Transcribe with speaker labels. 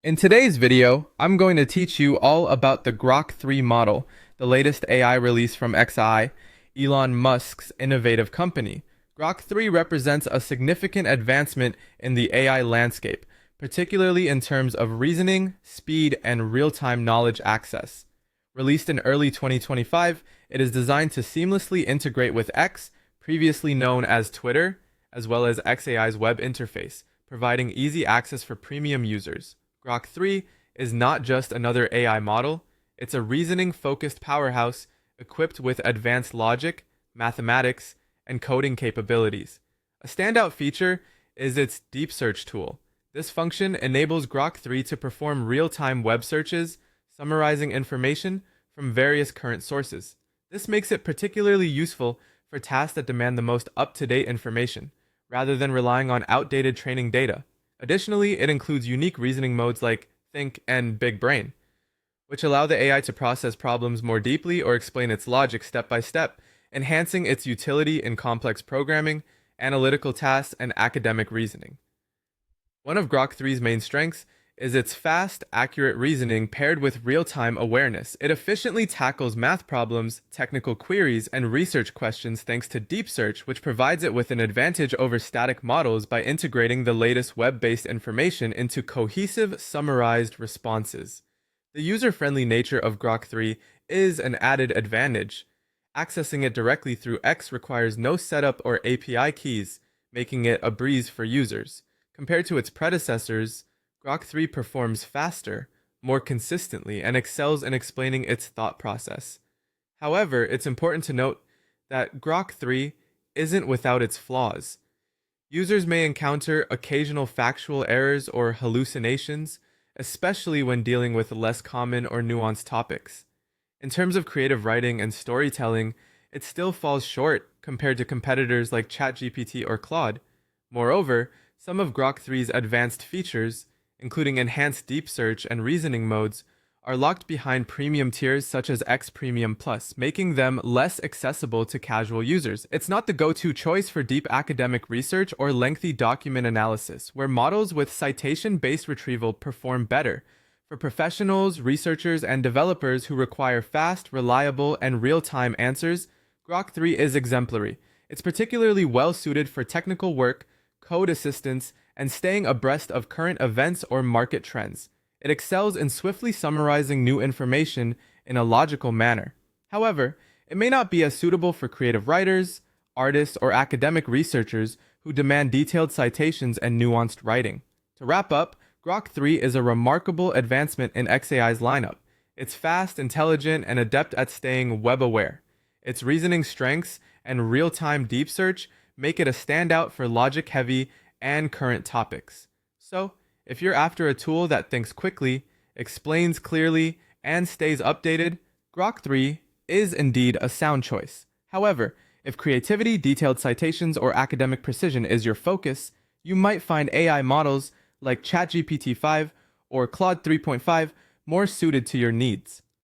Speaker 1: In today's video, I'm going to teach you all about the Grok 3 model, the latest AI release from XI, Elon Musk's innovative company. Grok 3 represents a significant advancement in the AI landscape, particularly in terms of reasoning, speed, and real-time knowledge access. Released in early 2025, it is designed to seamlessly integrate with X, previously known as Twitter, as well as XAI's web interface, providing easy access for premium users. Grok 3 is not just another AI model, it's a reasoning-focused powerhouse equipped with advanced logic, mathematics, and coding capabilities. A standout feature is its deep search tool. This function enables Grok 3 to perform real-time web searches, summarizing information from various current sources. This makes it particularly useful for tasks that demand the most up-to-date information, rather than relying on outdated training data. Additionally, it includes unique reasoning modes like Think and Big Brain, which allow the AI to process problems more deeply or explain its logic step by step, enhancing its utility in complex programming, analytical tasks, and academic reasoning. One of Grok 3's main strengths is its fast, accurate reasoning paired with real-time awareness. It efficiently tackles math problems, technical queries, and research questions thanks to deep search, which provides it with an advantage over static models by integrating the latest web-based information into cohesive, summarized responses. The user-friendly nature of Grok 3 is an added advantage. Accessing it directly through X requires no setup or API keys, making it a breeze for users. Compared to its predecessors, Grok 3 performs faster, more consistently, and excels in explaining its thought process. However, it's important to note that Grok 3 isn't without its flaws. Users may encounter occasional factual errors or hallucinations, especially when dealing with less common or nuanced topics. In terms of creative writing and storytelling, it still falls short compared to competitors like ChatGPT or Claude. Moreover, some of Grok 3's advanced features, including enhanced deep search and reasoning modes, are locked behind premium tiers such as X Premium Plus, making them less accessible to casual users. It's not the go-to choice for deep academic research or lengthy document analysis, where models with citation-based retrieval perform better. For professionals, researchers, and developers who require fast, reliable, and real-time answers, Grok 3 is exemplary. It's particularly well-suited for technical work, code assistance, and staying abreast of current events or market trends. It excels in swiftly summarizing new information in a logical manner. However, it may not be as suitable for creative writers, artists, or academic researchers who demand detailed citations and nuanced writing. To wrap up, Grok 3 is a remarkable advancement in XAI's lineup. It's fast, intelligent, and adept at staying web-aware. Its reasoning strengths and real-time deep search make it a standout for logic-heavy and current topics. So, if you're after a tool that thinks quickly, explains clearly, and stays updated, Grok 3 is indeed a sound choice. However, if creativity, detailed citations, or academic precision is your focus, you might find AI models like ChatGPT 5 or Claude 3.5 more suited to your needs.